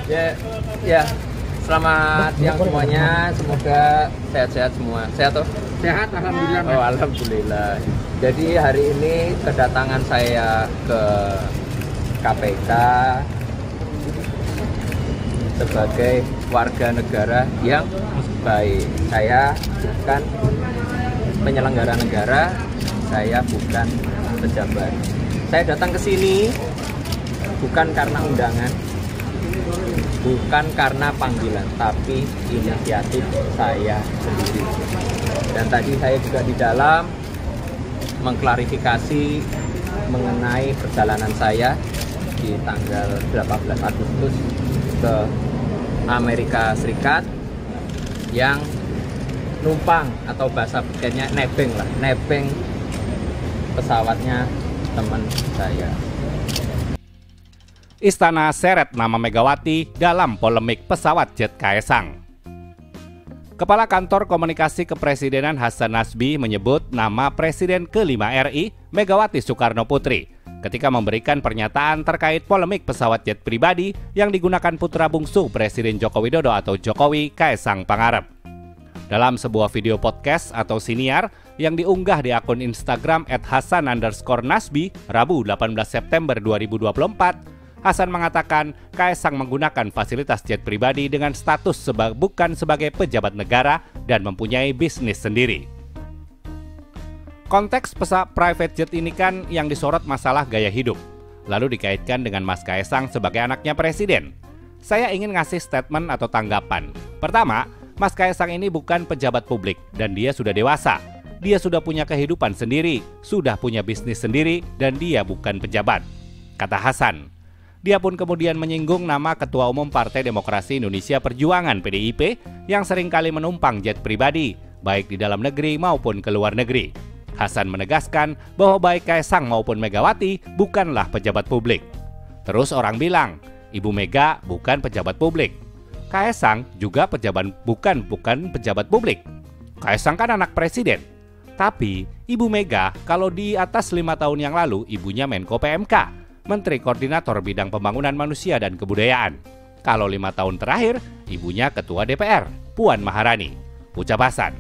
Ya, ya. Selamat siang semuanya. Semoga sehat-sehat semua. Sehat toh? Sehat, alhamdulillah. Oh, alhamdulillah. Jadi hari ini kedatangan saya ke KPK sebagai warga negara yang baik. Saya bukan penyelenggara negara, saya bukan pejabat. Saya datang ke sini bukan karena undangan, bukan karena panggilan, tapi inisiatif saya sendiri. Dan tadi saya juga di dalam mengklarifikasi mengenai perjalanan saya di tanggal 18 Agustus ke Amerika Serikat yang numpang atau bahasa Bekenya nebeng pesawatnya teman saya. Istana seret nama Megawati dalam polemik pesawat jet Kaesang. Kepala Kantor Komunikasi Kepresidenan Hasan Nasbi menyebut nama Presiden ke-5 RI, Megawati Soekarno Putri, ketika memberikan pernyataan terkait polemik pesawat jet pribadi yang digunakan putra bungsu Presiden Joko Widodo atau Jokowi, Kaesang Pangarep. Dalam sebuah video podcast atau siniar yang diunggah di akun Instagram @hasan_nasbi Rabu 18 September 2024, Hasan mengatakan Kaesang menggunakan fasilitas jet pribadi dengan status bukan sebagai pejabat negara dan mempunyai bisnis sendiri. Konteks pesawat private jet ini kan yang disorot masalah gaya hidup, lalu dikaitkan dengan Mas Kaesang sebagai anaknya presiden. Saya ingin ngasih statement atau tanggapan. Pertama, Mas Kaesang ini bukan pejabat publik dan dia sudah dewasa. Dia sudah punya kehidupan sendiri, sudah punya bisnis sendiri, dan dia bukan pejabat, kata Hasan. Dia pun kemudian menyinggung nama Ketua Umum Partai Demokrasi Indonesia Perjuangan PDIP yang seringkali menumpang jet pribadi, baik di dalam negeri maupun ke luar negeri. Hasan menegaskan bahwa baik Kaesang maupun Megawati bukanlah pejabat publik. Terus orang bilang, Ibu Mega bukan pejabat publik. Kaesang juga bukan pejabat publik. Kaesang kan anak presiden. Tapi Ibu Mega kalau di atas 5 tahun yang lalu ibunya Menko PMK, Menteri Koordinator Bidang Pembangunan Manusia dan Kebudayaan. Kalau 5 tahun terakhir, ibunya Ketua DPR, Puan Maharani, ucap Hasan.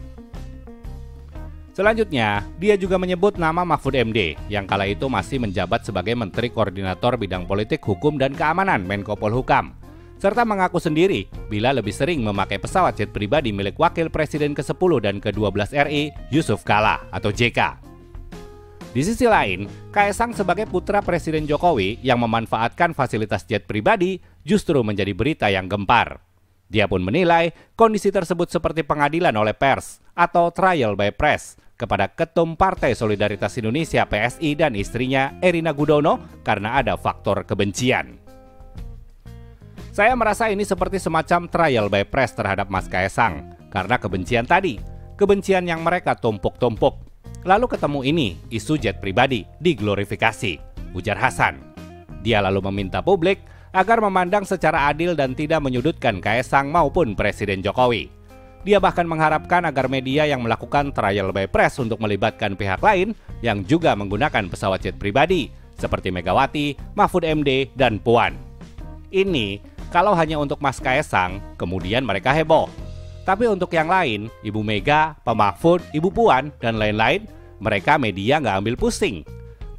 Selanjutnya, dia juga menyebut nama Mahfud MD yang kala itu masih menjabat sebagai Menteri Koordinator Bidang Politik, Hukum, dan Keamanan Menko Polhukam, serta mengaku sendiri bila lebih sering memakai pesawat jet pribadi milik Wakil Presiden ke-10 dan ke-12 RI, Yusuf Kala atau JK. Di sisi lain, Kaesang sebagai putra Presiden Jokowi yang memanfaatkan fasilitas jet pribadi justru menjadi berita yang gempar. Dia pun menilai kondisi tersebut seperti pengadilan oleh pers atau trial by press kepada Ketum Partai Solidaritas Indonesia PSI dan istrinya Erina Gudono karena ada faktor kebencian. Saya merasa ini seperti semacam trial by press terhadap Mas Kaesang karena kebencian tadi, kebencian yang mereka tumpuk-tumpuk. Lalu ketemu ini, isu jet pribadi diglorifikasi, ujar Hasan. Dia lalu meminta publik agar memandang secara adil dan tidak menyudutkan Kaesang maupun Presiden Jokowi. Dia bahkan mengharapkan agar media yang melakukan trial by press untuk melibatkan pihak lain yang juga menggunakan pesawat jet pribadi, seperti Megawati, Mahfud MD, dan Puan. Ini kalau hanya untuk Mas Kaesang, kemudian mereka heboh. Tapi untuk yang lain, Ibu Mega, Pak Mahfud, Ibu Puan, dan lain-lain, mereka media nggak ambil pusing.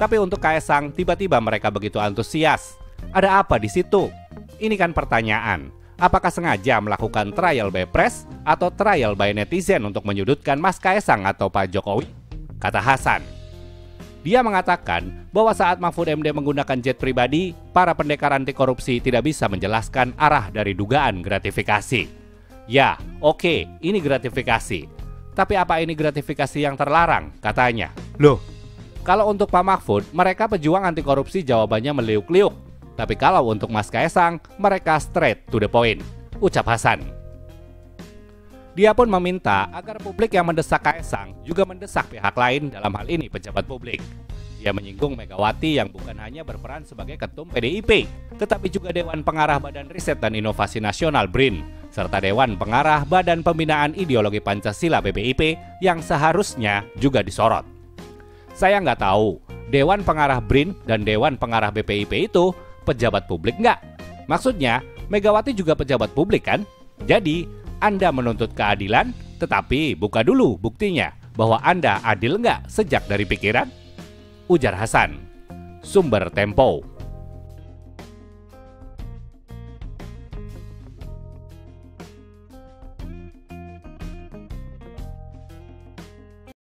Tapi untuk Kaesang, tiba-tiba mereka begitu antusias. Ada apa di situ? Ini kan pertanyaan. Apakah sengaja melakukan trial by press atau trial by netizen untuk menyudutkan Mas Kaesang atau Pak Jokowi? Kata Hasan. Dia mengatakan bahwa saat Mahfud MD menggunakan jet pribadi, para pendekar anti korupsi tidak bisa menjelaskan arah dari dugaan gratifikasi. Ya, oke, ini gratifikasi. Tapi apa ini gratifikasi yang terlarang? Katanya. Loh, kalau untuk Pak Mahfud, mereka pejuang anti korupsi jawabannya meliuk-liuk. Tapi kalau untuk Mas Kaesang, mereka straight to the point, ucap Hasan. Dia pun meminta agar publik yang mendesak Kaesang juga mendesak pihak lain, dalam hal ini pejabat publik. Dia menyinggung Megawati yang bukan hanya berperan sebagai ketum PDIP, tetapi juga Dewan Pengarah Badan Riset dan Inovasi Nasional BRIN, serta Dewan Pengarah Badan Pembinaan Ideologi Pancasila BPIP yang seharusnya juga disorot. Saya nggak tahu, Dewan Pengarah BRIN dan Dewan Pengarah BPIP itu pejabat publik nggak? Maksudnya, Megawati juga pejabat publik kan? Jadi, Anda menuntut keadilan, tetapi buka dulu buktinya bahwa Anda adil nggak sejak dari pikiran? Ujar Hasan. Sumber Tempo.